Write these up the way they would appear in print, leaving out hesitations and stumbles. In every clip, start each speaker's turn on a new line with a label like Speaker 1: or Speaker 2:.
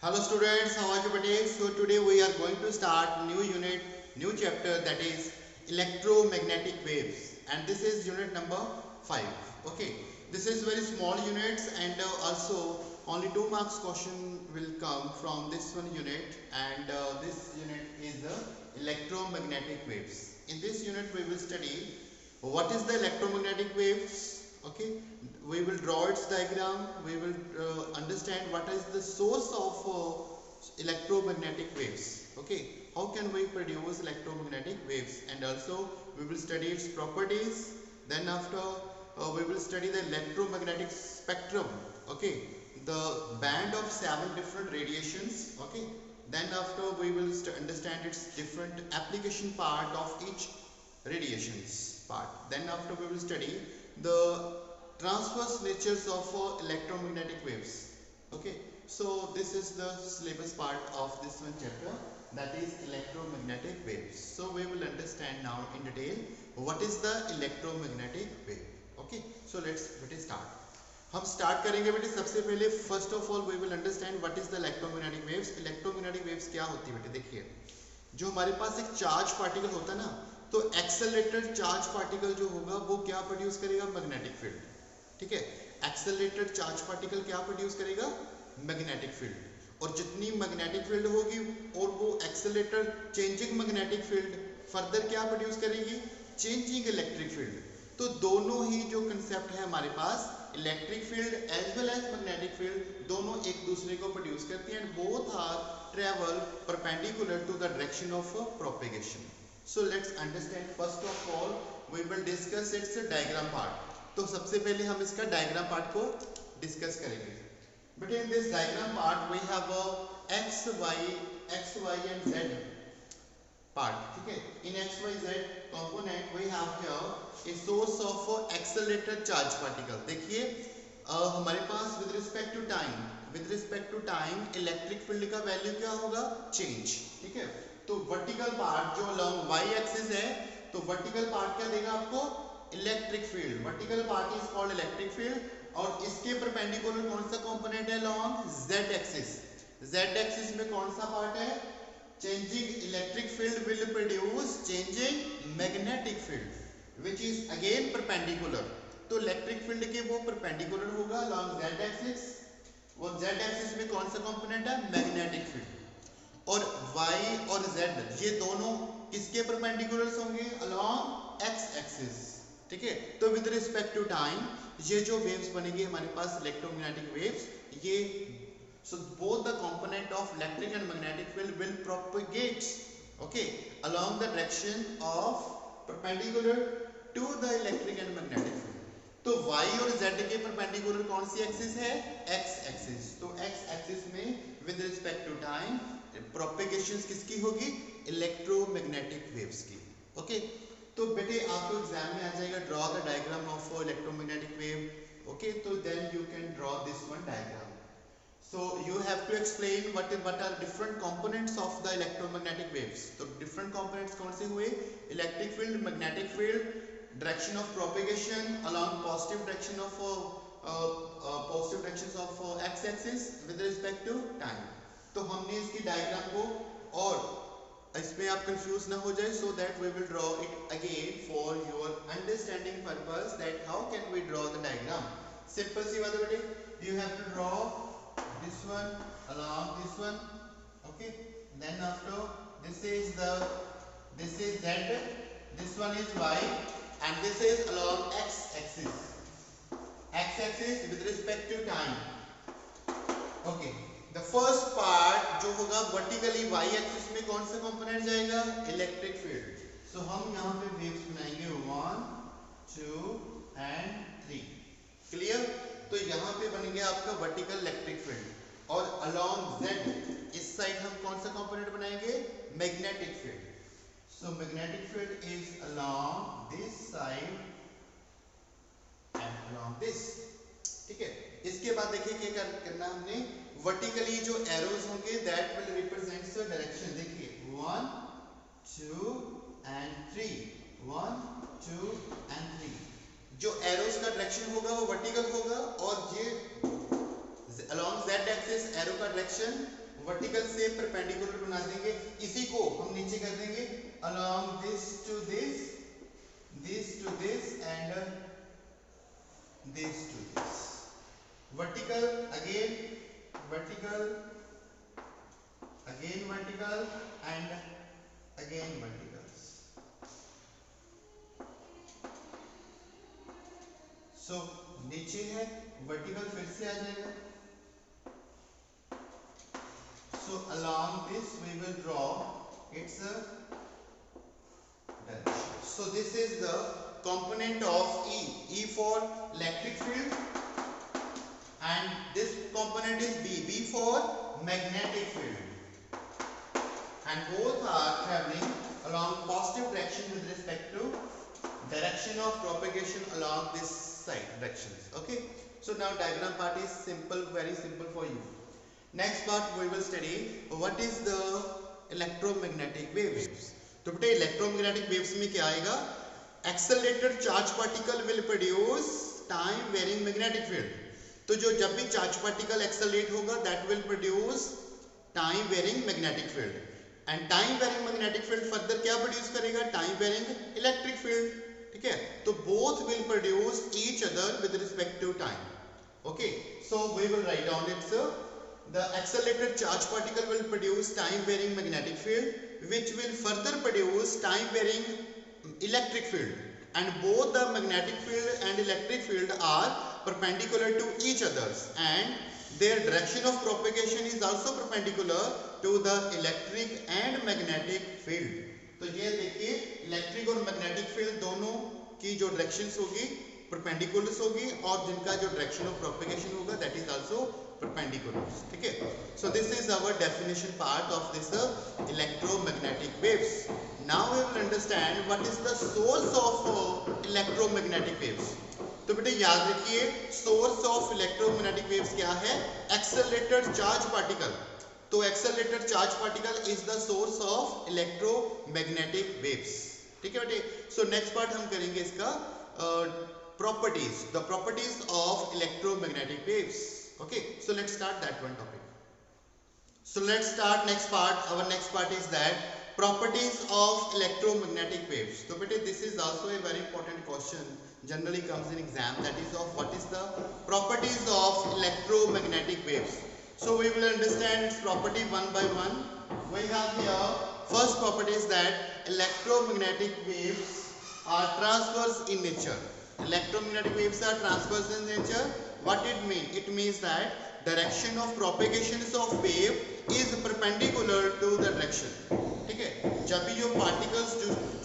Speaker 1: Hello students, how are you today? So today we are going to start new unit, new chapter, that is electromagnetic waves, and this is unit number 5. Okay, this is very small units, and also only 2 marks question will come from this one unit, and this unit is the electromagnetic waves. In this unit we will study what is the electromagnetic waves. Okay, we will draw its diagram. We will understand what is the source of electromagnetic waves. Okay, how can we produce electromagnetic waves, and also we will study its properties. Then after we will study the electromagnetic spectrum. Okay, the band of 7 different radiations. Okay, then after we will understand its different application part of each radiations part. Then after we will study the transverse natures of electromagnetic waves. Okay, so this is the syllabus part of this one chapter, that is electromagnetic waves. So we will understand now in detail what is the electromagnetic wave. Okay, so let's start. हम start करेंगे बेटे सबसे पहले first of all we will understand what is the electromagnetic waves. Electromagnetic waves क्या होती है बेटे? देखिए, जो हमारे पास एक चार्ज पार्टिकल होता है ना, तो एक्सेलरेटेड चार्ज पार्टिकल जो होगा वो क्या प्रोड्यूस करेगा? Magnetic field. ठीक है, एक्सेलरेटेड चार्ज पार्टिकल क्या प्रोड्यूस करेगा? Magnetic field. और जितनी मैग्नेटिक फील्ड होगी और वो accelerated changing magnetic field further क्या प्रोड्यूस करेगी? Changing electric field. तो दोनों ही जो कंसेप्ट है हमारे पास, electric field as well as magnetic field, दोनों एक दूसरे को प्रोड्यूस करती हैं, and both are travel perpendicular to the direction of propagation. So let's understand. First of all we will discuss its diagram part. तो सबसे पहले हम इसका डायग्राम पार्ट को डिस्कस करेंगे. But in this diagram part we have x y and z part. ठीक है, in x y z component we have here a source of accelerated charge particle. देखिए हमारे पास with respect to time electric field का value क्या होगा? Change. ठीक है, तो वर्टिकल पार्ट जो लॉन्ग y एक्सिस है, तो वर्टिकल पार्ट क्या देगा आपको? Electric field. Vertical part is called electric field. और इसके परपेंडिकुलर कौन सा कंपोनेंट है? Along z axis. z axis में कौन सा पार्ट है? Changing electric field will produce changing magnetic field which is again perpendicular. तो इलेक्ट्रिक फील्ड के वो परपेंडिकुलर होगा लॉन्ग z एक्सिस. वो z एक्सिस में कौन सा कंपोनेंट है? Magnetic field. और y और z ये दोनों किसके परपेंडिकुलर्स होंगे? Along x axis. ठीक है, तो विद रिस्पेक्ट टू टाइम ये जो वेव्स बनेगी हमारे पास इलेक्ट्रोमैग्नेटिक वेव्स, ये so both the component of electric and magnetic field will propagate, okay, along the direction of perpendicular to the electric and magnetic field. तो y और z के perpendicular कौन सी एक्सिस है? x axis. तो x axis में with respect to time propagation किसकी होगी? इलेक्ट्रोमैग्नेटिक वेव्स की. ओके, तो बेटे आपको एग्जाम में आ जाएगा draw the diagram of electromagnetic wave. Okay, तो then you can draw this one diagram. So you have to explain what are different components of the electromagnetic waves. तो different components कौन से हुए? Electric field, magnetic field, direction of propagation along positive direction of positive directions of x-axis with respect to time. तो हमने इसकी diagram को, और इसमें आप कंफ्यूज ना हो जाए, so that we will draw it again for your understanding purpose that how can we draw the diagram. Simple सी बात है बेटे. You have to draw this one along this one. Okay, then after this is z, this one is y, and this is along x axis with respect to time. Okay, the first part जो होगा vertically y axis में कौन सा component जाएगा? Electric field. सो हम यहाँ पे waves बनाएंगे 1 2 and 3. क्लियर? तो यहाँ पे बनेंगे आपका वर्टिकल इलेक्ट्रिक फील्ड, और अलोंग z इस साइड हम कौन सा कंपोनेंट बनाएंगे? Magnetic field. So magnetic field is along this side and along this. ठीक है, इसके बाद देखिए क्या करना हमने. वर्टिकली जो एरोज होंगे that will represents the direction. देखिए 1 2 and 3, 1 2 and 3. जो एरोस का डायरेक्शन होगा वो वर्टिकल होगा, और ये along z axis एरो का डायरेक्शन वर्टिकल से परपेंडिकुलर बना देंगे, इसी को हम नीचे कर देंगे along this to this and this to this. Vertical again vertical again vertical and again verticals. So नीचे है वर्टिकल फिर से आ जाएगा. So along this we will draw its direction. So this is the component of E. E for electric field and this component is B. B for magnetic field. And both are traveling along positive direction with respect to direction of propagation along this side directions. Okay. So now diagram part is simple, very simple for you. Next part we will study what is the electromagnetic waves. तो बेटे electromagnetic waves में क्या आएगा? Accelerated charge particle will produce time varying magnetic field. तो जो जब भी charge particle accelerate होगा that will produce time varying magnetic field. And time varying magnetic field further क्या produce करेगा? Time varying electric field. ठीक है? तो both will produce each other with respect to time. Okay. So we will write down its the accelerated charge particle will produce time varying magnetic field which will further produce time varying electric field, and both the magnetic field and electric field are perpendicular to each others and their direction of propagation is also perpendicular to the electric and magnetic field. तो ये देखिए electric और magnetic field दोनों की जो directions होगी perpendiculars होगी और जिनका जो डायरेक्शन ऑफ प्रोपेगेशन होगा दैट इज आल्सो perpendiculars. ठीक है. So this is our definition part of this electromagnetic waves. Now we will understand what is the source of electromagnetic waves. तो बेटे याद रखिए source of electromagnetic waves क्या है? Accelerated charge particle. तो accelerated charge particle is the source of electromagnetic waves. ठीक है बेटे. So next part हम करेंगे इसका properties. The properties of electromagnetic waves. Okay, so let's start that one topic. So let's start next part. Our next part is that properties of electromagnetic waves. So bete this is also a very important question, generally comes in exam, that is of what is the properties of electromagnetic waves. So we will understand its property one by one. We have here first property is that electromagnetic waves are transverse in nature. Electromagnetic waves are transverse in nature. What it means? It means that direction of propagation of wave is perpendicular to the direction. ठीक है. जब भी जो particles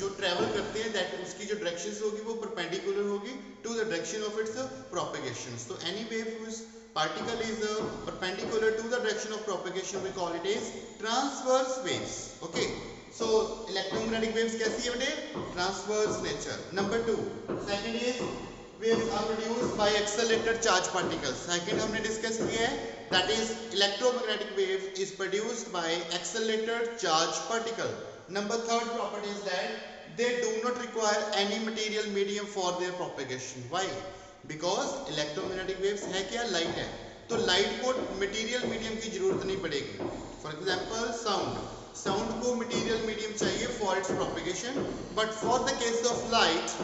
Speaker 1: जो travel करते हैं that उसकी जो directions होगी वो perpendicular होगी to the direction of its propagation. So any wave whose particle is perpendicular to the direction of propagation we call it as transverse waves. Okay. So electromagnetic waves कैसी है बेटे? Transverse nature. Number 2. Second is waves are produced by accelerated charge particles. Second हमने discuss किया है that is electromagnetic wave is produced by accelerated charge particle. Number third property is that they do not require any material medium for their propagation. Why? Because electromagnetic waves है क्या? Light है. तो light को material medium की जरूरत नहीं पड़ेगी. For example sound. Sound को material medium चाहिए for its propagation, but for the case of light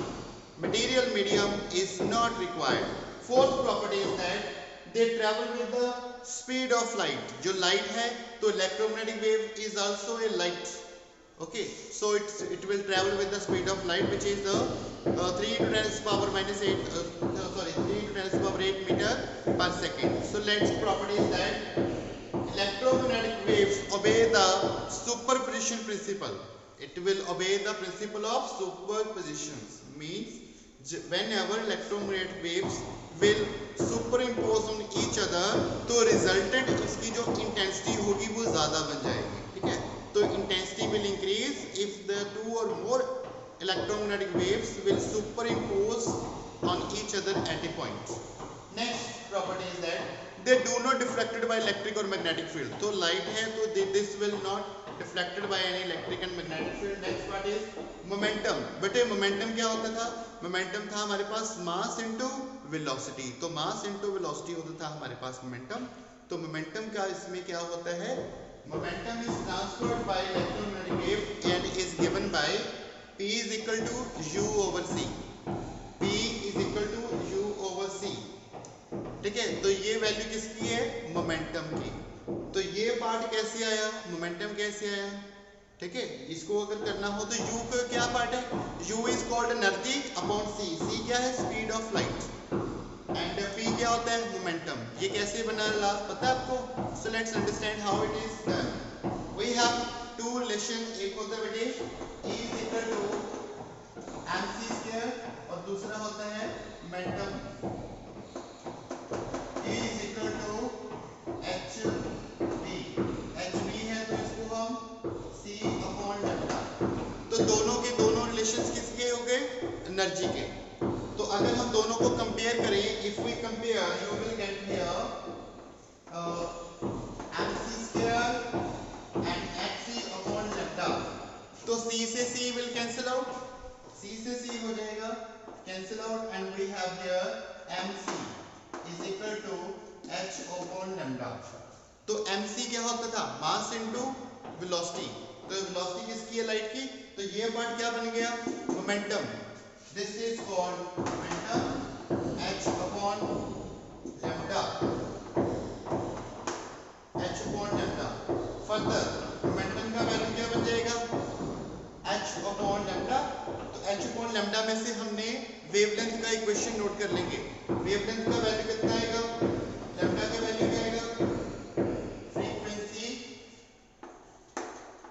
Speaker 1: material medium is not required. Fourth property is that they travel with the speed of light. जो light है तो electromagnetic wave is also a light. Okay, so it will travel with the speed of light which is the 3 into 10 to the power minus 8 3 into 10 to the power 8 meter per second. So next property is that electromagnetic waves obey the superposition principle. It will obey the principle of superpositions. Means whenever electromagnetic waves will superimpose on each other तो resultant इसकी जो intensity होगी वो ज़्यादा बन जाएगी. ठीक है. तो intensity will increase if the two or more electromagnetic waves will superimpose on each other at a point. Next property is that they do not deflected by electric or magnetic field. तो light है तो this will not deflected by any electric and magnetic field. Next part is momentum. बेटे momentum क्या होता था? Momentum था हमारे पास mass into velocity. तो mass into velocity होता था हमारे पास momentum. तो मोमेंटम का इसमें क्या होता है, momentum is transferred by electromagnetic wave and is given by P is equal to U over C। P is equal to U over C। ठीक है, तो ये वैल्यू किसकी है, मोमेंटम की। तो ये पार्ट कैसे आया, मोमेंटम कैसे आया, ठीक है। इसको अगर करना हो तो U का क्या पार्ट है, U is called energy upon C। C क्या है, speed of light, and P क्या होता है, मोमेंटम। ये कैसे बना ला पता है आपको, so let's understand how it is done. We have two relation, एक होता है बेटे E is equal to mc square और दूसरा होता है momentum E is equal to hb। hb है तो इसको हम c अपॉन लैम्डा। तो दोनों के दोनों रिलेशंस किसके हो गए, एनर्जी के। तो अगर हम दोनों को कंपेयर करें, if we compare you will get here mc square and hc upon lambda. तो c से c will cancel out, c से c हो जाएगा cancel out, and we have here mc is equal to h upon lambda. तो mc क्या होता था, mass into velocity. तो वेलोसिटी किसकी है, लाइट की। तो ये पार्ट क्या बन गया, momentum. This is called momentum h upon lambda, h upon lambda. Further momentum का वैल्यू क्या बन जाएगा, h अपॉन लैम्डा। तो h अपॉन लैम्डा में से हमने वेवलेंथ का इक्वेशन नोट कर लेंगे। वेवलेंथ का वैल्यू कितना आएगा, लैम्डा का वैल्यू क्या आएगा, frequency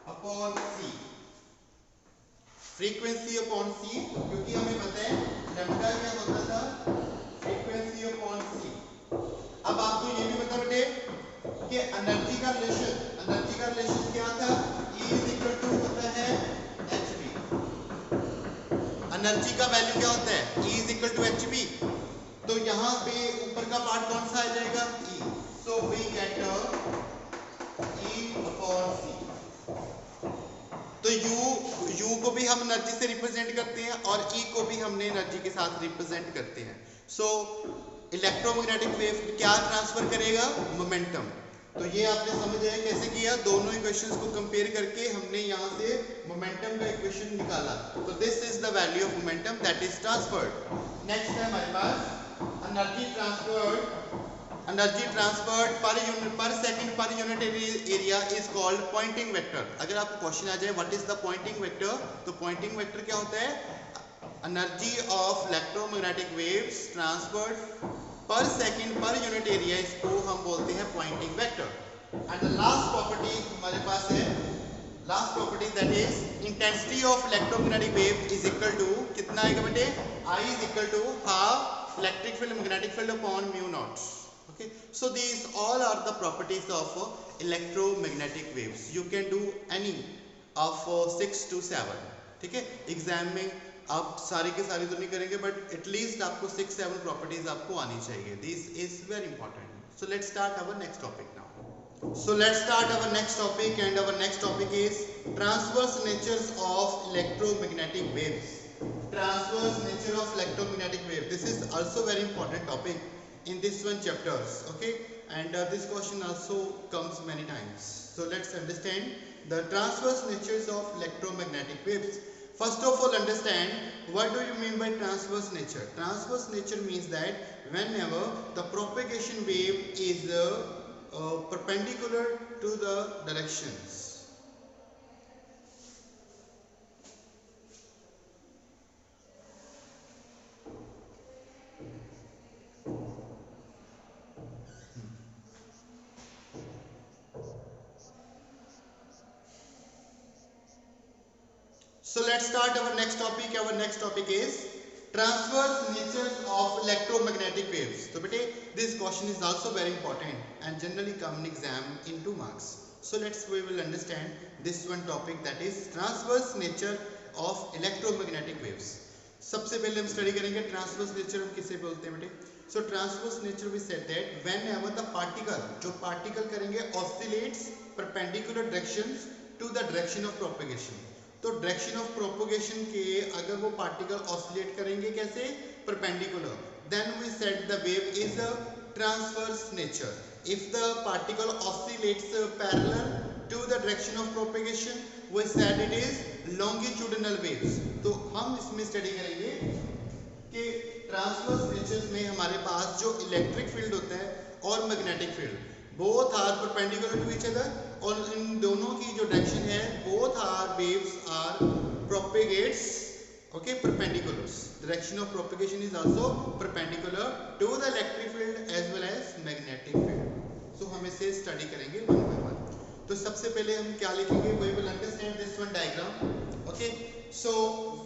Speaker 1: upon c। Frequency upon c, क्योंकि हमें पता है लैम्डा क्या होता था, फ्रीक्वेंसी अपॉन c। अब आपको ये भी पता बेटे कि एनर्जी का रिलेशन क्या था, E इज इक्वल टू होता है hb। एनर्जी का वैल्यू क्या होता है, E is equal to hb। तो यहाँ पे ऊपर का पार्ट कौन सा आ जाएगा, E। So we get E upon c। तो U को भी हम एनर्जी से रिप्रेजेंट करते हैं और E को भी हमने एनर्जी के साथ रिप्रेजेंट करते हैं। सो इलेक्ट्रोमैग्नेटिक वेव क्या ट्रांसफर करेगा, मोमेंटम। तो ये आपने समझ आया कैसे किया, दोनों इक्वेशंस को कंपेयर करके हमने यहाँ से मोमेंटम का इक्वेशन निकाला। तो this is the value of momentum that is transferred. Next है हमारे पास energy transferred. Energy transferred per second per unit area is called Poynting vector. अगर आपको क्वेश्चन आ जाए what is the Poynting vector, तो पॉइंटिंग वेक्टर क्या होता है, energy of electromagnetic waves transferred per second per unit area, इसको हम बोलते हैं Poynting vector. And the last property हमारे पास है, last property that is intensity of electromagnetic wave is equal to कितना आएगा बेटे, I is equal to half electric field magnetic field upon mu naught. Okay, so these all are the properties of electromagnetic waves. You can do any of 6 to 7. ठीक है, exam में आप सारी के सारी तो नहीं करेंगे बट एटलीस्ट आपको 6-7 प्रॉपर्टीज आपको आनी चाहिए। This is very important. So let's start our next topic now. So let's start our next topic, and our next topic is transverse natures of electromagnetic waves. Transverse nature of electromagnetic wave. This is also very important topic in this one chapters, okay, and this question also comes many times. So let's understand the transverse natures of electromagnetic waves. First of all, understand what do you mean by transverse nature. Transverse nature means that whenever the propagation wave is perpendicular to the directions. So let's start our next topic. Our next topic is transverse natures of electromagnetic waves. So bete this question is also very important and generally come in exam in 2 marks. So we will understand this one topic, that is transverse nature of electromagnetic waves. सबसे पहले हम study करेंगे transverse nature हम किसे बोलते हैं बेटे. So transverse nature we said that whenever the particle, जो पार्टिकल करेंगे oscillates perpendicular directions to the direction of propagation. तो डायरेक्शन ऑफ प्रोपगेशन के अगर वो पार्टिकल ऑसिलेट करेंगे कैसे, perpendicular, then we said the wave is a transverse nature. If the particle oscillates parallel to the direction of propagation, we said it is longitudinal waves. तो हम इसमें study करेंगे कि ट्रांसवर्स नेचर्स में हमारे पास जो इलेक्ट्रिक फील्ड होता है और magnetic field both are perpendicular to each other, और इन दोनों की जो डायरेक्शन है both are waves are propagates okay perpendiculars. Direction of propagation is also perpendicular to the electric field as well as magnetic field. So हम इसे study करेंगे one by one. तो सबसे पहले हम क्या लिखेंगे, we will understand this one diagram. Okay, so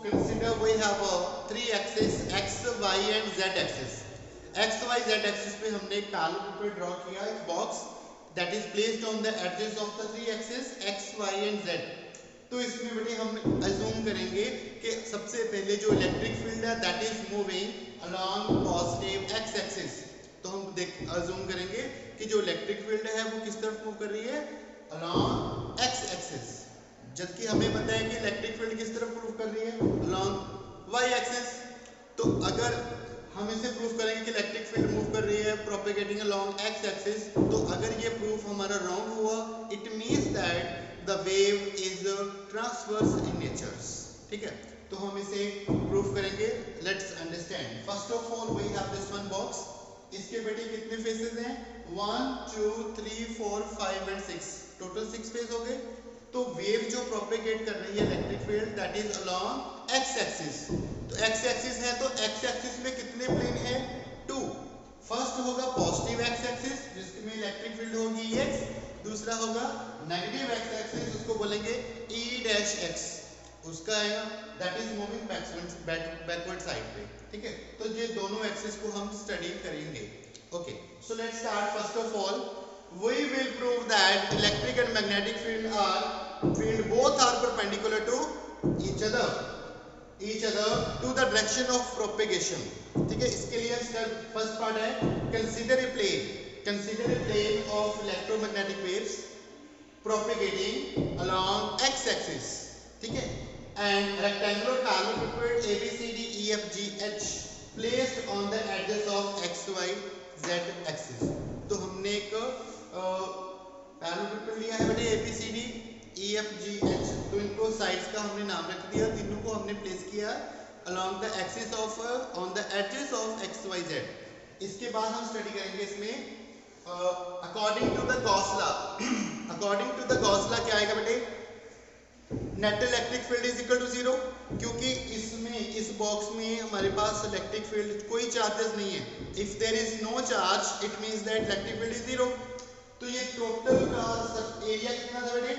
Speaker 1: consider we have a three axis x y and z axis. x y z axis पे हमने एक पैरेलल ड्रॉ किया, एक box that is placed on the edges of the three axis x y and z. तो इसमें बेटे हम assume करेंगे कि सबसे पहले जो इलेक्ट्रिक फील्ड है that is moving along positive X axis. तो हम अज्यूम करेंगे कि जो इलेक्ट्रिक फील्ड है वो किस तरफ मूव कर रही है, अलोंग एक्स एक्सिस, जबकि हमें पता है कि इलेक्ट्रिक फील्ड किस तरफ मूव कर रही है, अलोंग वाई एक्सिस. तो अगर हम इसे प्रूफ करेंगे कि इलेक्ट्रिक फील्ड मूव कर रही है प्रोपेगेटिंग अलोंग एक्स एक्सिस, तो अगर ये प्रूफ हमारा रॉन्ग हुआ it means that the wave is transverse in nature. ठीक है, तो हम इसे प्रूफ करेंगे. Let's understand. First of all we have this one box. इसके बेटे कितने फेसेस हैं, 1 2 3 4 5 and 6, टोटल 6 फेस हो गए. तो वेव जो प्रोपेगेट कर रही है electric field that is along x axis. तो एक्स एक्सिस है तो एक्स एक्सिस में कितने प्लेन है, 2. फर्स्ट होगा पॉजिटिव एक्स एक्सिस जिसमें इलेक्ट्रिक फील्ड होगी x, दूसरा होगा नेगेटिव एक्स एक्सिस, उसको बोलेंगे e डैश x, उसका है that is moving backward side पे. ठीक है, तो ये दोनों एक्सिस को हम स्टडी करेंगे. Okay, so let's start. First of all we will prove that electric and magnetic field both are perpendicular to each other to the direction of propagation. ठीक है, इसके लिए फर्स्ट पार्ट है consider a plane of electromagnetic waves propagating along x axis. ठीक है, and rectangular parallelepiped ABCD EFG H placed on the edges of XY Z axis. तो हमने एक पैरेललेपिपेड लिया है बेटे ABCD EFG H, तो इनको साइड्स का हमने नाम रख दिया, तीनों को हमने प्लेस किया along the axis of on the edges of XYZ. इसके बाद हम स्टडी करेंगे इसमें according to the Gauss law. According to the Gauss law क्या आएगा बेटे, net electric field is equal to 0, क्योंकि इसमें इस बॉक्स में हमारे पास इलेक्ट्रिक फील्ड कोई चार्जेस नहीं है. If there is no charge it means that electric field is 0. तो ये टोटल का एरिया कितना था बेटे,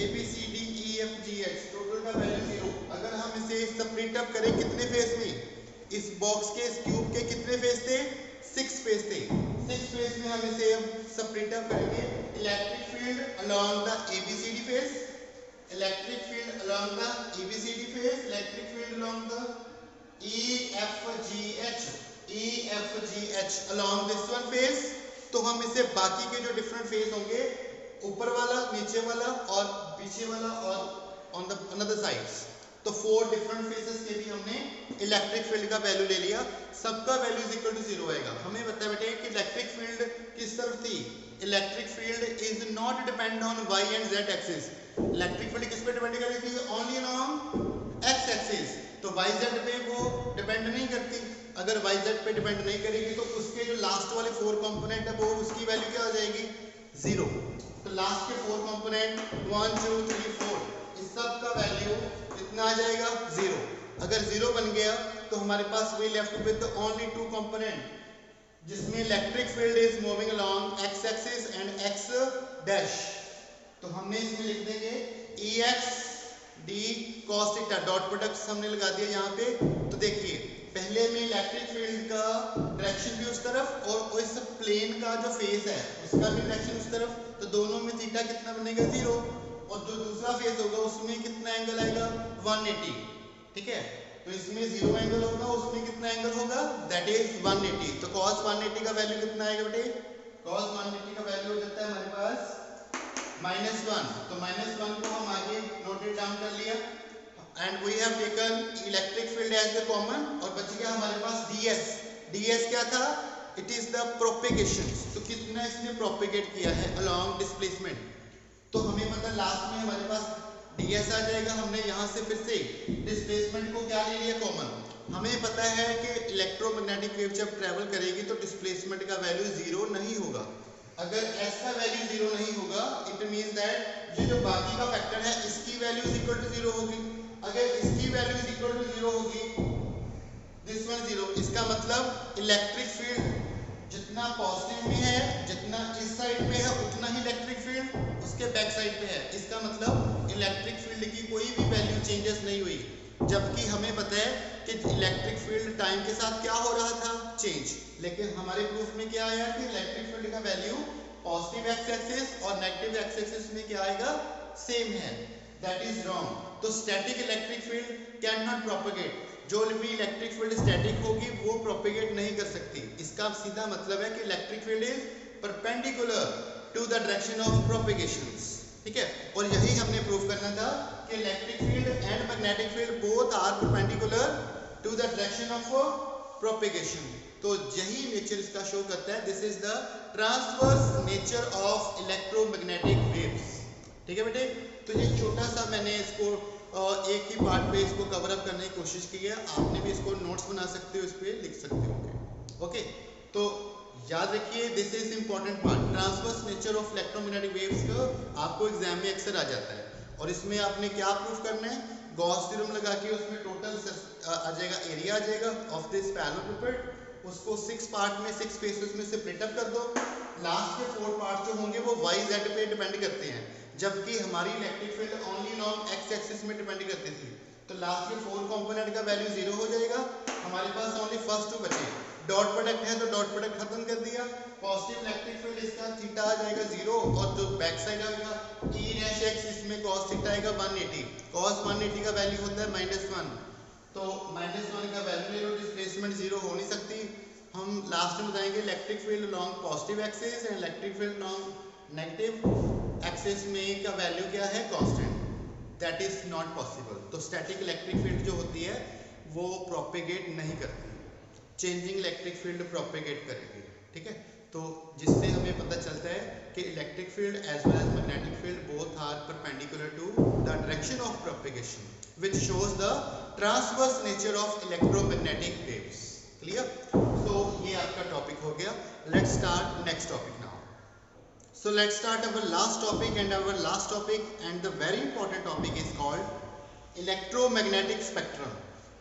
Speaker 1: ABCD EFG H, टोटल का वैल्यू 0. अगर हम इसे स्प्लिट अप करें कितने फेस में, इस बॉक्स के इस क्यूब के कितने फेस थे, 6 फेस थे. 6 फेस में हम इसे स्प्लिट अप करेंगे. Electric field along the ABCD face, electric field along the ABCD face, electric field along the EFG H along this one face. तो हम इसे बाकी के जो डिफरेंट फेस होंगे, ऊपर वाला, नीचे वाला और पीछे वाला और ऑन द अनदर साइड्स, तो 4 डिफरेंट फेसेस के भी हमने इलेक्ट्रिक फील्ड का वैल्यू ले लिया. सबका वैल्यू इज इक्वल टू 0 आएगा. हमें पता है बेटे कि इलेक्ट्रिक फील्ड किस तरफ थी, electric field is not depend on y and z axis. Electric field किस पे डिपेंड कर रही थी, ओनली ऑन x एक्सिस. तो yz पे वो डिपेंड नहीं करती. अगर yz पे डिपेंड नहीं करेगी तो उसके जो लास्ट वाले 4 कंपोनेंट है वो उसकी वैल्यू क्या हो जाएगी, 0. तो लास्ट के 4 कंपोनेंट 1 2 3 4 इस सब का वैल्यू कितना आ जाएगा, 0. अगर 0 बन गया तो हमारे पास we left with only 2 component जिसमें electric field is moving along x axis and x dash. तो हमने इसमें लिख देंगे EX D cos theta, dot product हमने लगा दिया यहाँ पे. तो देखिए पहले में इलेक्ट्रिक फील्ड का डायरेक्शन भी उस तरफ और इस प्लेन का जो फेस है उसका भी डायरेक्शन उस तरफ, तो दोनों में थीटा कितना बनेगा, 0. और जो दूसरा फेस होगा उसमें कितना एंगल आएगा, 180. ठीक है, तो इसमें 0 एंगल होगा, उसमें कितना एंगल होगा, दैट इज 180. तो cos 180 का वैल्यू कितना आएगा बेटे, cos 180 का वैल्यू हो जाता है हमारे पास -1. तो -1 को हम आगे नोटेड डाउन कर लिया and we have taken electric field as the common और बच गया हमारे पास ds. ds क्या था, इट इज द प्रोपेगेशन। तो कितना इसने प्रोपेगेट किया है अलोंग डिस्प्लेसमेंट। तो हमें पता लास्ट में हमारे पास ds आ जाएगा। हमने यहाँ से फिर से डिस्प्लेसमेंट को क्या ले लिया कॉमन। हमें पता है कि इलेक्ट्रोमैग्नेटिक वेव जब ट्रेवल करेगी तो डिस्प्लेसमेंट का वैल्यू जीरो नहीं होगा। अगर s का वैल्यू जीरो नहीं होगा इट मींस दैट ये जो बाकी का फैक्टर है इसकी value is equal to zero होगी। अगर इसकी value is equal to zero होगी दिस वन जीरो, इसका मतलब इलेक्ट्रिक फील्ड जितना पॉजिटिव में है जितना इस साइड में है उतना ही इलेक्ट्रिक फील्ड उसके बैक साइड पे है। इसका मतलब इलेक्ट्रिक फील्ड की कोई भी वैल्यू चेंजेस नहीं हुई। जबकि हमें पता है कि इलेक्ट्रिक फील्ड टाइम के साथ क्या हो रहा था चेंज, लेकिन हमारे प्रूफ में क्या आया कि इलेक्ट्रिक फील्ड का वैल्यू पॉजिटिव एक्स एक्सिस और नेगेटिव एक्स एक्सिस में क्या आएगा सेम है। That is wrong. तो static electric field can not propagate. जो भी इलेक्ट्रिक फील्ड स्टैटिक होगी वो प्रोपेगेट नहीं कर सकती। इसका सीधा मतलब है कि electric field is perpendicular to the direction of propagations. ठीक है, और यही हमने प्रूव करना था कि electric field and magnetic field both are perpendicular to the direction of propagation. तो यही नेचर इसका शो करता है। This is the transverse nature of electromagnetic waves. ठीक है बेटे, तो ये छोटा सा मैंने इसको एक ही पार्ट पे इसको कवर अप करने की कोशिश की है। आपने भी इसको नोट्स बना सकते हो, इस पे लिख सकते हो। ओके, तो याद रखिए this is important part. Transverse nature of electromagnetic waves का आपको एग्जाम में अक्सर आ जाता है। और इसमें आपने क्या प्रूफ करना है, गॉस थ्योरम लगा के उसमें टोटल आ जाएगा एरिया आ जाएगा ऑफ दिस पैरेललोपेड। उसको 6 पार्ट में 6 फेसेस में स्प्लिट अप कर दो। लास्ट के 4 पार्ट जो होंगे वो वाई जेड पे डिपेंड करते हैं, जबकि हमारी electric field only long x axis में डिपेंड करती थी। तो लास्ट के 4 कंपोनेंट का वैल्यू जीरो हो जाएगा। हमारे पास ओनली फर्स्ट 2 बचे। डॉट प्रोडक्ट है तो डॉट प्रोडक्ट खत्म कर दिया। पॉजिटिव इलेक्ट्रिक फील्ड इसका थीटा आ जाएगा जीरो, और जो बैक साइड आएगा e डैश x इसमें cos थीटा आएगा 180। cos 180 का वैल्यू होता है -1, तो -1 का वैल्यू ले लो। डिस्प्लेसमेंट जीरो हो नहीं सकती। हम लास्ट में बताएंगे electric field long positive axis and electric field long negative axis में का वैल्यू क्या है constant. That is not possible. तो स्टैटिक इलेक्ट्रिक फील्ड जो होती है वो प्रोपेगेट नहीं करती, चेंजिंग इलेक्ट्रिक फील्ड प्रोपेगेट करेगी। ठीक है, तो जिससे हमें पता चलता है कि electric field as well as magnetic field both are perpendicular to the direction of propagation which shows the transverse nature of electromagnetic waves. Clear? So ये आपका टॉपिक हो गया। Let's start next topic now. So let's start our last topic, and our last topic and the very important topic is called electromagnetic spectrum.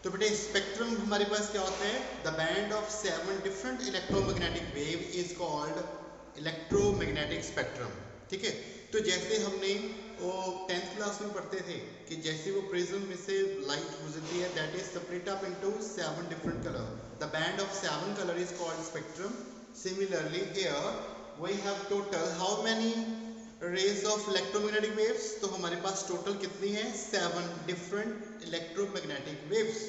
Speaker 1: तो बेटे spectrum हमारे पास क्या होता है, the band of 7 different electromagnetic wave is called electromagnetic spectrum. ठीक है, तो जैसे हमने वो 10th क्लास में पढ़ते थे कि जैसे वो प्रिज्म में से लाइट गुजरती है that is split up into 7 different colour. The band of 7 colour is called spectrum. Similarly here we have total how many rays of electromagnetic waves। तो हमारे पास टोटल कितनी है 7 डिफरेंट इलेक्ट्रोमैग्नेटिक वेव्स।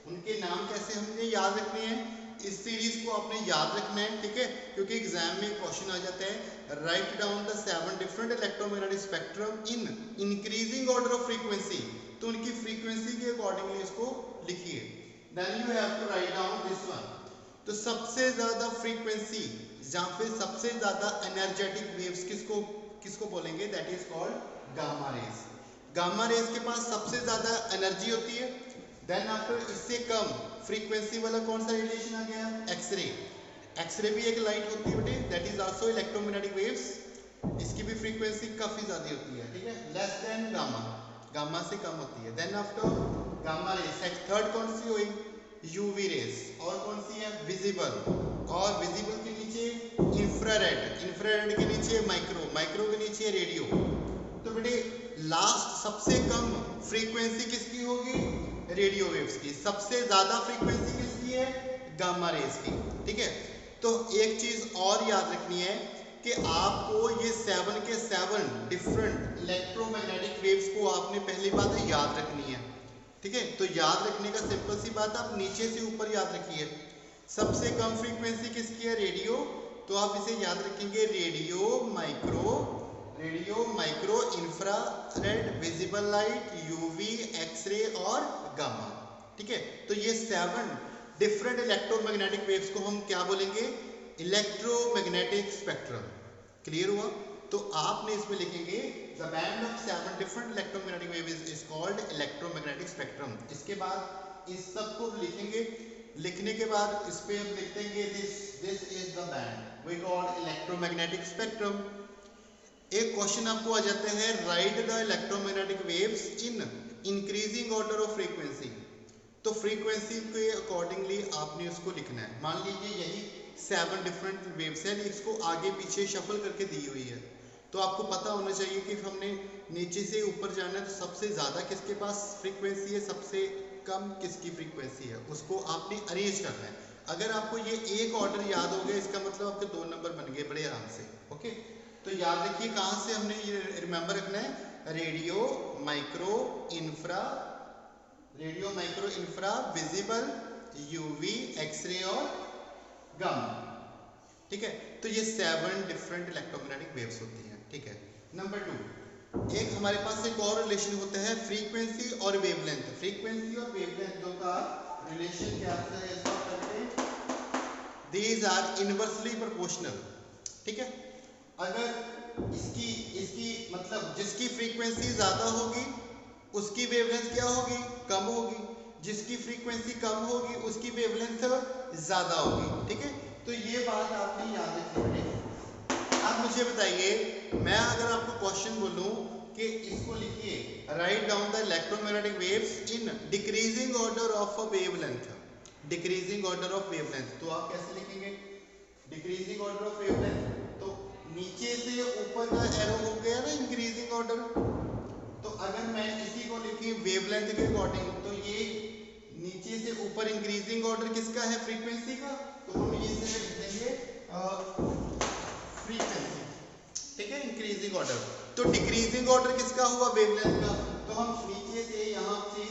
Speaker 1: उनके नाम कैसे हमने याद रखने हैं, इस सीरीज को आपने याद रखना है। ठीक है, क्योंकि एग्जाम में क्वेश्चन आ जाता है write down the 7 different electromagnetic spectrum in increasing order of frequency. तो उनकी फ्रीक्वेंसी के अकॉर्डिंगली इसको लिखिए। Then you have to write down this one. तो सबसे ज्यादा फ्रीक्वेंसी जहां पे सबसे ज्यादा एनर्जेटिक वेव्स किसको बोलेंगे, that is called gamma rays. Gamma raise के पास सबसे ज्यादा एनर्जी होती है। देन आफ्टर इससे कम फ्रीक्वेंसी वाला कौन सा रेडिएशन आ गया, एक्सरे। एक्सरे भी एक लाइट होती है बेटे, that is also electromagnetic waves. इसकी भी फ्रीक्वेंसी काफी ज्यादा होती है। ठीक है, लेस देन गामा, गामा से कम होती है। Then after gamma rays third कौन सी हुई, यूवी रेज, और कौन सी है विजिबल, और विजिबल के नीचे इंफ्रारेड, इंफ्रारेड के नीचे माइक्रो, माइक्रो के नीचे रेडियो। तो बेटे लास्ट सबसे कम फ्रीक्वेंसी किसकी होगी, रेडियो वेव्स की। सबसे ज्यादा फ्रीक्वेंसी किसकी है, गामा रेज की। ठीक है, तो एक चीज और याद रखनी है कि आपको ये 7 के 7 डिफरेंट इलेक्ट्रोमैग्नेटिक वेव्स को आपने पहली बात याद रखनी है। ठीक है, तो याद रखने का सिंपल सी बात आप नीचे से ऊपर याद रखिए। सबसे कम फ्रीक्वेंसी किसकी है, रेडियो। तो आप इसे याद रखेंगे radio micro infrared visible light UV X-ray और गामा। ठीक है, तो ये 7 डिफरेंट इलेक्ट्रोमैग्नेटिक वेव्स को हम क्या बोलेंगे, इलेक्ट्रोमैग्नेटिक स्पेक्ट्रम। क्लियर हुआ? तो आपने इसमें लिखेंगे the band of 7 different electromagnetic waves is called electromagnetic spectrum. इसके बाद इस सब को लिखेंगे, लिखने के बाद इस पे हम लिख देंगे this is the band we call electromagnetic spectrum. एक क्वेश्चन आपको आ जाता है write the electromagnetic waves in increasing order of frequency. तो फ्रीक्वेंसी के अकॉर्डिंगली आपने उसको लिखना है। मान लीजिए यही 7 डिफरेंट वेव्स हैं, इसको आगे पीछे शफल करके दी हुई है, तो आपको पता होना चाहिए कि हमने नीचे से ऊपर जाना है तो सबसे ज़्यादा किसके पास फ्रीक्वेंसी है, सबसे कम किसकी फ्रीक्वेंसी है, उसको आपने अरेंज करना है। अगर आपको ये एक ऑर्डर याद हो गया, इसका मतलब आपके 2 नंबर बन गए बड़े आराम से। ओके, तो याद रखिए कहाँ से हमने ये रिमेंबर रखना है, radio micro infra, radio micro infra, visible, UV, X-ray और गामा। ठीक है, तो ये 7 डिफरेंट इलेक्ट्रोमैग्नेटिक वेव्स होती हैं। ठीक है, नंबर 2, एक हमारे पास एक और रिलेशन होता है फ्रीक्वेंसी और वेवलेंथ। फ्रीक्वेंसी और वेवलेंथ का रिलेशन क्या है, इसको करते दीज आर इनवर्सली प्रोपोर्शनल। ठीक है, अगर इसकी इसकी मतलब जिसकी फ्रीक्वेंसी ज्यादा होगी उसकी वेवलेंथ क्या होगी, कम होगी, जिसकी फ्रीक्वेंसी कम होगी उसकी वेवलेंथ ज्यादा होगी। ठीक है, तो ये बात आपने याद रखनी है। आप मुझे बताइए, मैं अगर आपको क्वेश्चन बोलूं कि इसको लिखिए right down the electromagnetic waves in decreasing order of a wavelength, decreasing order of wavelength, तो आप कैसे लिखेंगे डिक्रीजिंग ऑर्डर ऑफ वेवलेंथ? तो नीचे से ऊपर का एरो हो गया ना इंक्रीजिंग ऑर्डर। तो अगर मैं इसी को लिखी वेवलेंथ के अकॉर्डिंग, तो ये नीचे से ऊपर इंक्रीजिंग ऑर्डर किसका है, फ्रीक्वेंसी का, तो हम ये से लिख देंगे फ्रीक्वेंसी। ठीक है, इंक्रीजिंग ऑर्डर। तो डिक्रीजिंग ऑर्डर किसका हुआ, वेवलेंथ का। तो हम नीचे से यहाँ से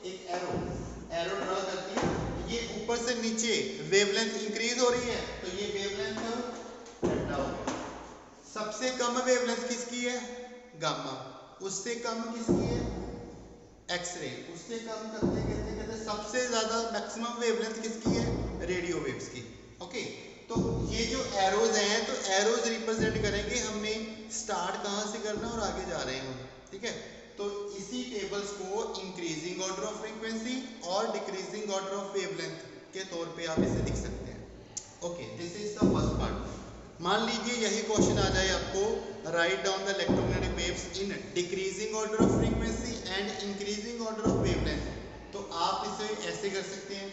Speaker 1: एक एरो ड्रा कर दिया, ये ऊपर से नीचे वेवलेंथ इंक्रीज हो रही है, तो ये वेवलेंथ घटा हो गया। सबसे कम वेवलेंथ किसकी है, गामा, उससे कम किसकी है, एक्सरे, उससे कम करते करते करते सबसे ज्यादा मैक्सिमम वेवलेंथ किसकी है, रेडियो वेव्स की। ओके, तो ये जो एरोज हैं, तो एरोज रिप्रेजेंट करेंगे हमने स्टार्ट कहाँ से करना और आगे जा रहे हैं। ठीक है, तो इसी टेबल्स को इंक्रीजिंग ऑर्डर ऑफ फ्रीक्वेंसी और डिक्रीजिंग ऑर्डर ऑफ वेवलेंथ के तौर पे आप इसे लिख सकते हैं। Okay, this is the first part. मान लीजिए यही क्वेश्चन आ जाए आपको, right down the electromagnetic waves in decreasing order of frequency and increasing order of wavelength, तो आप इसे ऐसे कर सकते हैं,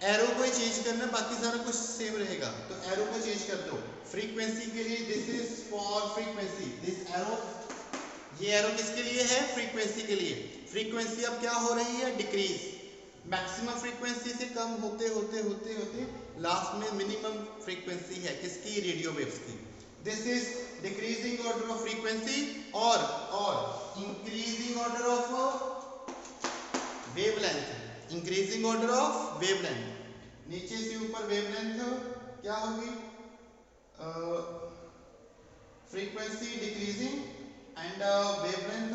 Speaker 1: एरो को चेंज करना, बाकी सारा कुछ सेम रहेगा, तो एरो को चेंज कर दो। फ्रीक्वेंसी के लिए this is for frequency, this arrow, ये एरो किसके लिए है, फ्रीक्वेंसी के लिए। फ्रीक्वेंसी अब क्या हो रही है, डिक्रीज, मैक्सिमम फ्रीक्वेंसी से कम होते होते होते होते लास्ट में मिनिमम फ्रीक्वेंसी है किसकी, रेडियो वेव्स की। This is decreasing order of frequency और increasing order of wavelength, increasing order of wavelength, नीचे से ऊपर वेवलेंथ क्या होगी, frequency decreasing and wavelength,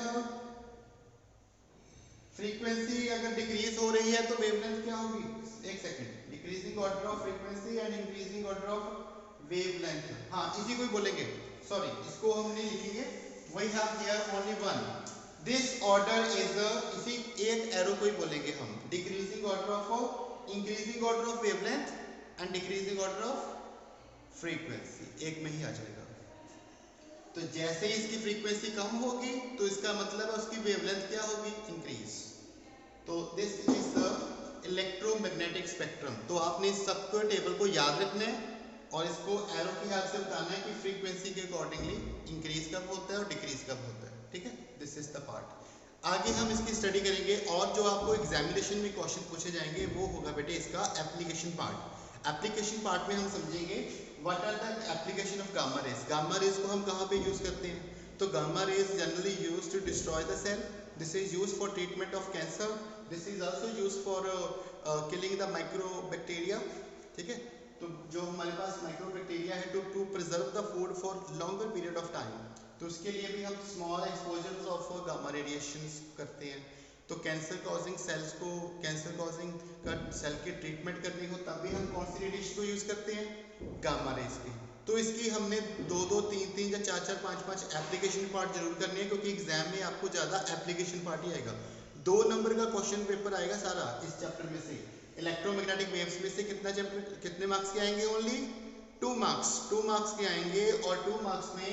Speaker 1: frequency अगर डिक्रीज हो रही है तो वेवलेंथ क्या होगी, एक second, decreasing order of frequency and increasing order of wavelength. हाँ, इसी को ही बोलेंगे, सॉरी इसको हम नहीं लिखेंगे, we have here only one, this order is, इसी एक एरो को ही बोलेंगे हम, decreasing order of, increasing order of wavelength and decreasing order of frequency, एक में ही आ जाएगा। तो जैसे ही इसकी फ्रीक्वेंसी कम होगी तो इसका मतलब है उसकी वेवलेंथ क्या होगी, इंक्रीज। तो this is the electromagnetic spectrum. तो आपने इस सबको टेबल को याद रखना है और इसको एरो की हेल्प से बताना है कि फ्रीक्वेंसी के अकॉर्डिंगली इंक्रीज कब होता है और डिक्रीज कब होता है। ठीक है, दिस इज द पार्ट। आगे हम इसकी स्टडी करेंगे और जो आपको एग्जामिनेशन में क्वेश्चन पूछे जाएंगे वो होगा बेटे इसका एप्लीकेशन पार्ट। एप्लीकेशन पार्ट में हम समझेंगे what are the application of gamma rays. Gamma rays को हम कहाँ पे यूज करते हैं, तो gamma rays generally used to destroy the cell, this is used for treatment of cancer, this is also used for killing the microbacteria. ठीक है, तो जो हमारे पास माइक्रोबैक्टीरिया है to preserve the food for longer period of time, तो उसके लिए भी हम small exposures of gamma radiations करते हैं। तो कैंसर कॉजिंग सेल्स को, कैंसर कॉजिंग का सेल की ट्रीटमेंट करनी हो तब भी हम कौन सी रेडिएशन को यूज करते हैं, गामा रेज की। तो इसकी हमने दो दो तीन तीन या चार चार पाँच पाँच एप्लीकेशन पार्ट जरूर करनी है, क्योंकि एग्जाम में आपको ज़्यादा एप्लीकेशन पार्ट ही आएगा। 2 नंबर का क्वेश्चन पेपर आएगा सारा इस चैप्टर में से। इलेक्ट्रोमैग्नेटिक वेव्स में से कितना चैप्टर कितने मार्क्स के आएंगे? ओनली 2 मार्क्स, 2 मार्क्स के आएंगे। और 2 मार्क्स में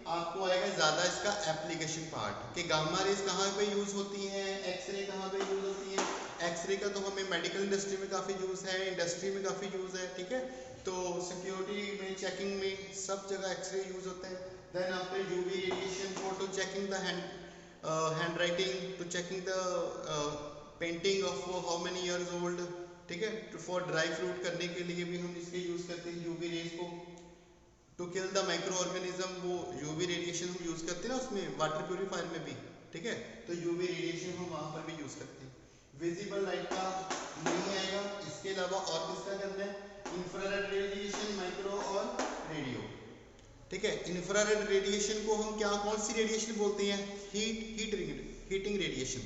Speaker 1: आपको आएगा ज़्यादा इसका एप्लीकेशन पार्ट कि गामा रेज कहाँ पे यूज़ होती है, एक्सरे कहाँ पे यूज़ होती है। एक्सरे का तो हमें मेडिकल इंडस्ट्री में काफ़ी यूज़ है, इंडस्ट्री में काफ़ी यूज़ है, ठीक है। तो सिक्योरिटी में, चेकिंग में, सब जगह एक्सरे यूज़ होते हैं। Then after UV radiation for to checking the handwriting, to checking the painting of how many years old, ठीक है। फॉर ड्राई फ्रूट करने के लिए भी हम इसके यूज़ करते हैं यूवी रेज को। To kill the microorganism, वो यूवी रेडिएशन हम यूज़ करते हैं ना उसमें, वाटर प्योरीफायर में भी, ठीक है। तो यूवी रेडिएशन हम वहाँ पर भी यूज़ करते हैं। विजिबल लाइट का नहीं आएगा। इसके अलावा और किसका करना है? इंफ्रारेड रेडिएशन, माइक्रो और रेडियो, ठीक है। इंफ्रारेड रेडिएशन को हम क्या, कौन सी रेडिएशन बोलते हैं? Heating radiation.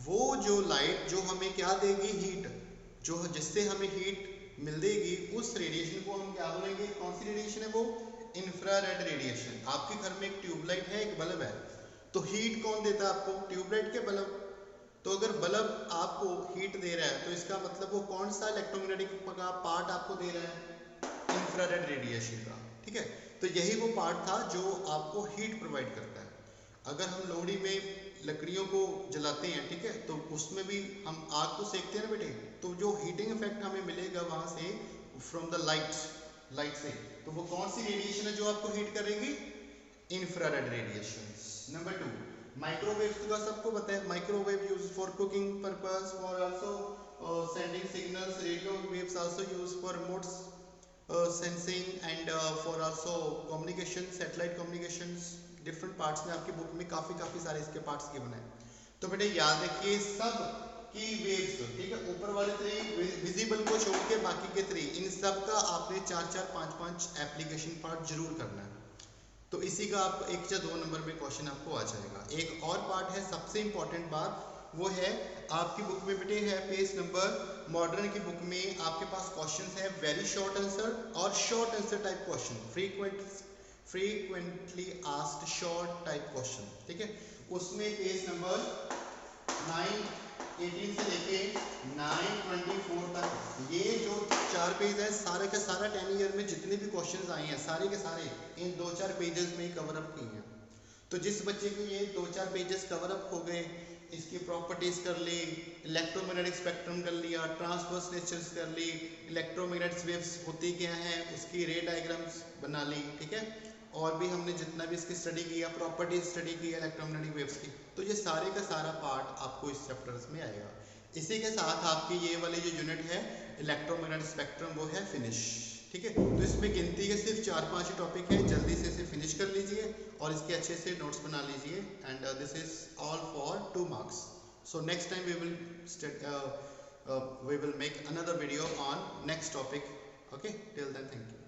Speaker 1: वो जो लाइट जो हमें क्या देगी? हीट, जो जिससे हमें हीट मिल देगी, उस रेडिएशन को हम क्या बोलेंगे? कौन सी रेडिएशन है वो? Infrared radiation. आपके घर में एक ट्यूबलाइट है, एक बल्ब है, तो हीट कौन देता है आपको? ट्यूबलाइट के बल्ब। तो अगर बल्ब आपको हीट दे रहा है तो इसका मतलब वो कौन सा इलेक्ट्रोमैग्नेटिक का पार्ट आपको दे रहा है? इंफ्रारेड रेडिएशन का, ठीक है। तो यही वो पार्ट था जो आपको हीट प्रोवाइड करता है। अगर हम लोहड़ी में लकड़ियों को जलाते हैं, ठीक है, तो उसमें भी हम आग को सेकते हैं ना बेटे, तो जो हीटिंग इफेक्ट हमें मिलेगा वहां से फ्रॉम द लाइट से, तो वो कौन सी रेडिएशन है जो आपको हीट करेगी? Infrared radiation. नंबर 2, माइक्रोवेव का सबको पता है। Microwave use for cooking purpose, for also sending signals. Radio waves also use for remote sensing and for also communication, satellite communications. Different parts में आपकी बुक में काफी सारे इसके पार्ट्स गिवन है। तो बेटे याद रखिए सब की वेव्स, ठीक है, ऊपर वाले 3 विजिबल को छोड़ के बाकी के 3, इन सब का आपने 4-4, 5-5 एप्लीकेशन पार्ट जरूर करना है। तो इसी का आप 1 या 2 नंबर में क्वेश्चन आपको आ जाएगा। एक और पार्ट है, सबसे इंपॉर्टेंट बात, वो है आपकी बुक में बेटे है पेज नंबर, मॉडर्न की बुक में आपके पास क्वेश्चन है वेरी शॉर्ट आंसर और short answer type question, frequently asked short type question, ठीक है। उसमें पेज नंबर 918 से लेके 924 तक ये जो 4 पेज है, सारे का सारा 10 ईयर में जितने भी क्वेश्चंस आए हैं सारे के सारे इन 2-4 पेजेस में कवर अप किए हैं। तो जिस बच्चे के ये 2-4 पेजेस कवर अप हो गए, इसकी प्रॉपर्टीज कर ली, इलेक्ट्रोमैग्नेटिक स्पेक्ट्रम कर लिया, ट्रांसवर्स नेचर्स कर ली, इलेक्ट्रोमैग्नेटिक वेव्स होती क्या हैं उसकी रे डायग्राम्स बना ली, ठीक है। और भी हमने जितना भी इसकी स्टडी किया, प्रॉपर्टीज स्टडी की इलेक्ट्रोमैग्नेटिक वेव्स की, तो ये सारे का सारा पार्ट आपको इस चैप्टर्स में आएगा। इसी के साथ आपकी ये वाली जो यूनिट है इलेक्ट्रोमैग्नेटिक स्पेक्ट्रम वो है फिनिश, ठीक है। तो इसमें गिनती के सिर्फ 4-5 ही टॉपिक है, जल्दी से इसे फिनिश कर लीजिए और इसके अच्छे से नोट्स बना लीजिए। And this is all for 2 marks. So next time we will make another video on next topic. Okay, till then, thank you.